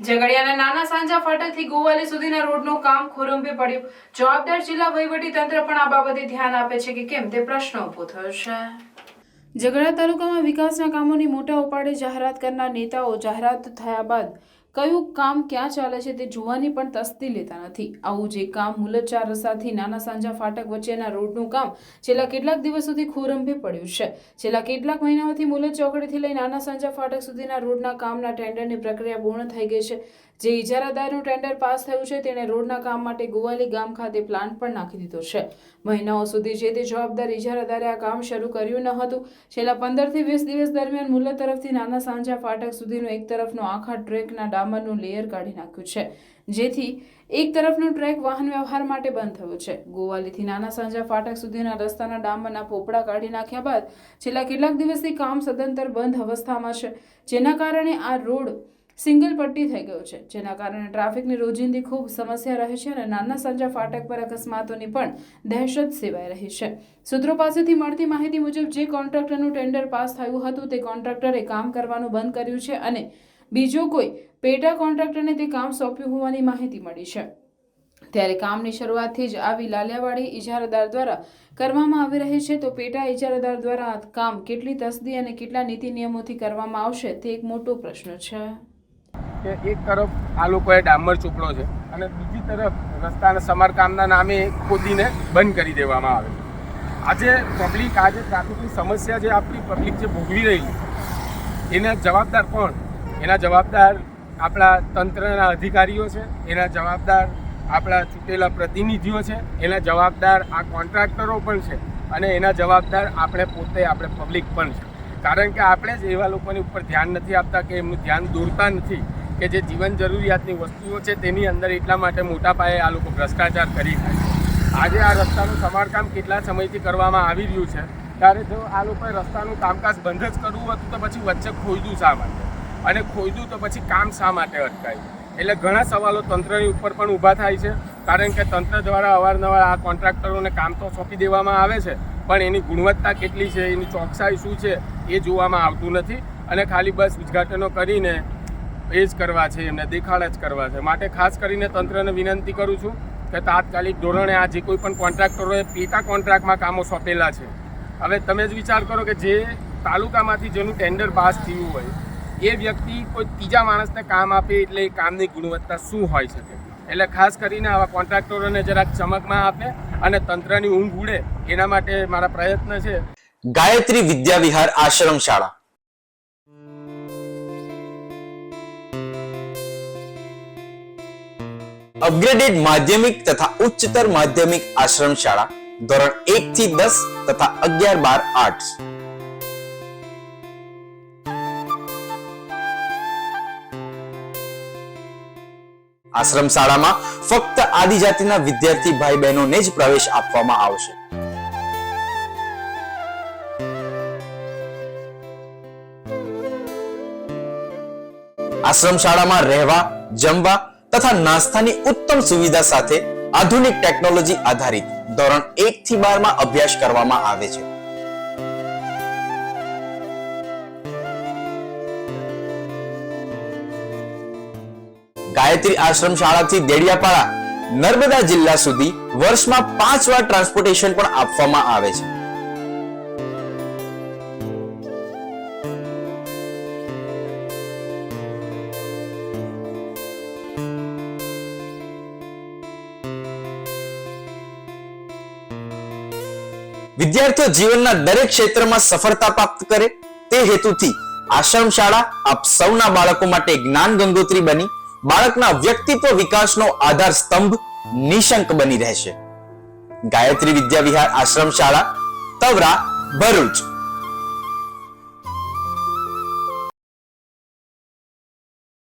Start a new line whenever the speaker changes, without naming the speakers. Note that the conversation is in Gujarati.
ઝઘડિયાના નાના સાંજા ફાટકથી ગોવાલી સુધીના રોડનું કામ ખોરંભે પડ્યું. જવાબદાર જિલ્લા વહીવટી તંત્ર પણ આ બાબતે ધ્યાન આપે છે કે કેમ તે પ્રશ્ન ઉભો થયો છે. ઝઘડિયા તાલુકામાં વિકાસના કામોની મોટા ઉપાડે જાહેરાત કરનાર નેતાઓ જાહેરાત થયા બાદ કયું કામ ક્યાં ચાલે છે તે જોવાની પણ તસ્દી લેતા નથી. આવું જે કામ મુલતચાર રસ્તાથી નાના સાંજા ફાટક વચ્ચેના રોડનું કામ છેલ્લા કેટલાક દિવસોથી ખોરંભે પડ્યું છે. છેલ્લા કેટલાક મહિનાઓથી મુલત ચોકડીથી લઈ નાના સાંજા ફાટક સુધીના રોડના કામના ટેન્ડરની પ્રક્રિયા પૂર્ણ થઈ ગઈ છે. જે ઇજારાદારનું ટેન્ડર પાસ થયું છે તેણે રોડના કામ માટે ગોવાલી ગામ ખાતે પ્લાન્ટ પણ નાખી દીધો છે. મહિનાઓ સુધી જે તે જવાબદાર ઇજારાદારે આ કામ શરૂ કર્યું ન હતું. છેલ્લા 15 થી 20 દિવસ દરમિયાન મુલત તરફથી નાના સાંજા ફાટક સુધીનો એક તરફનો આખા ટ્રેકના ડામરનું લેયર કાઢી નાખ્યું છે, જેથી એક તરફનો ટ્રેક વાહન વ્યવહાર માટે બંધ થયો છે. ગોવાલીથી નાના સાંજા ફાટક સુધીના રસ્તાના ડામરના પોપડા કાઢી નાખ્યા બાદ છેલ્લા કેટલાક દિવસથી કામ સદંતર બંધ અવસ્થામાં છે, જેના કારણે આ રોડ સિંગલ પટ્ટી થઈ ગયો છે, જેના કારણે ટ્રાફિકની રોજિંદી ખૂબ સમસ્યા રહે છે અને નાના સાંજા ફાટક પર અકસ્માતોની પણ દહેશત સેવાઈ રહી છે. સૂત્રો પાસેથી મળતી માહિતી મુજબ જે કોન્ટ્રાક્ટરનું ટેન્ડર પાસ થયું હતું તે કોન્ટ્રાક્ટરે કામ કરવાનું બંધ કર્યું છે અને બીજો કોઈ પેટા કોન્ટ્રાક્ટરને તે કામ સોંપ્યું હોવાની માહિતી મળી છે. ત્યારે કામની શરૂઆતથી જ આવી લાલિયાવાડી ઇજારાદાર દ્વારા કરવામાં આવી રહી છે, તો પેટા ઇજારાદાર દ્વારા આ કામ કેટલી તસ્દી અને કેટલા નીતિ નિયમોથી કરવામાં આવશે તે એક મોટો પ્રશ્ન છે.
કે એક તરફ આ લોકોએ ડામર ચોપડો છે અને બીજી તરફ રસ્તાના સમારકામના નામે ખોદીને બંધ કરી દેવામાં આવે છે. આજે ટ્રાફિકની સમસ્યા જે આપણી પબ્લિક જે ભોગવી રહી છે એના જવાબદાર કોણ? એના જવાબદાર આપણા તંત્રના અધિકારીઓ છે, એના જવાબદાર આપણા ચૂંટેલા પ્રતિનિધિઓ છે, એના જવાબદાર આ કોન્ટ્રાક્ટરો પણ છે અને એના જવાબદાર આપણે પોતે આપણે પબ્લિક પણ છે. કારણ કે આપણે જ એવા લોકોની ઉપર ધ્યાન નથી આપતા કે એમનું ધ્યાન દોરતા નથી કે જે જીવન જરૂરિયાતની વસ્તુઓ છે તેની અંદર એટલા માટે મોટા પાયે આ લોકો ભ્રષ્ટાચાર કરી ખાય છે. આજે આ રસ્તાનું સમારકામ કેટલા સમયથી કરવામાં આવી રહ્યું છે, ત્યારે જો આ લોકોએ રસ્તાનું કામકાજ બંધ જ કરવું હતું તો પછી વચ્ચે ખોઈદું શા માટે, અને ખોઈદું તો પછી કામ શા માટે અટકાયું? એટલે ઘણા સવાલો તંત્રની ઉપર પણ ઊભા થાય છે. કારણ કે તંત્ર દ્વારા અવારનવાર આ કોન્ટ્રાક્ટરોને કામ તો સોંપી દેવામાં આવે છે, પણ એની ગુણવત્તા કેટલી છે, એની ચોકસાઈ શું છે એ જોવામાં આવતું નથી અને ખાલી બસ ઉદ્ઘાટનો કરીને એ જ કરવા છે, એમને દેખાડ જ કરવા છે. માટે ખાસ કરીને તંત્રને વિનંતી કરું છું કે તાત્કાલિક ધોરણે આ જે કોઈ પણ કોન્ટ્રાક્ટરોએ પેટા કોન્ટ્રાક્ટમાં કામો સોંપેલા છે, હવે તમે જ વિચાર કરો કે જે તાલુકામાંથી જેનું ટેન્ડર પાસ થયું હોય એ વ્યક્તિ કોઈ ત્રીજા માણસને કામ આપે એટલે એ કામની ગુણવત્તા શું હોઈ શકે? એટલે ખાસ કરીને આવા કોન્ટ્રાક્ટરોને જરાક ચમકમાં આપે અને તંત્રની ઊંઘ ઉડે એના માટે મારા પ્રયત્ન છે.
ગાયત્રી વિદ્યા વિહાર આશ્રમ શાળા અપગ્રેડેડ માધ્યમિક તથા ઉચ્ચતર માધ્યમિક આશ્રમ શાળા ધોરણ 1 થી 10 તથા 11-12 આર્ટ્સ. આશ્રમ શાળામાં ફક્ત આદિજાતિના વિદ્યાર્થી ભાઈ બહેનોને જ પ્રવેશ આપવામાં આવશે. આશ્રમ શાળામાં રહેવા, જમવા તથા નાસ્તાની ઉત્તમ સુવિધા સાથે આધુનિક ટેકનોલોજી આધારિત ધોરણ 1 થી 12 માં અભ્યાસ કરવામાં આવે છે. ગાયત્રી આશ્રમ શાળાથી દેડિયાપાડા, નર્મદા જિલ્લા સુધી વર્ષમાં 5 વાર ટ્રાન્સપોર્ટેશન પણ આપવામાં આવે છે. વિદ્યાર્થીઓ જીવનના દરેક ક્ષેત્રમાં સફળતા પ્રાપ્ત કરે તે હેતુથી આશ્રમ શાળા આપ સૌના બાળકો માટે જ્ઞાન ગંગોત્રી બની બાળકના વ્યક્તિત્વ વિકાસનો આધાર સ્તંભ નિશંક બની રહેશે. ગાયત્રી વિદ્યા વિહાર આશ્રમ શાળા, તવરા, ભરૂચ.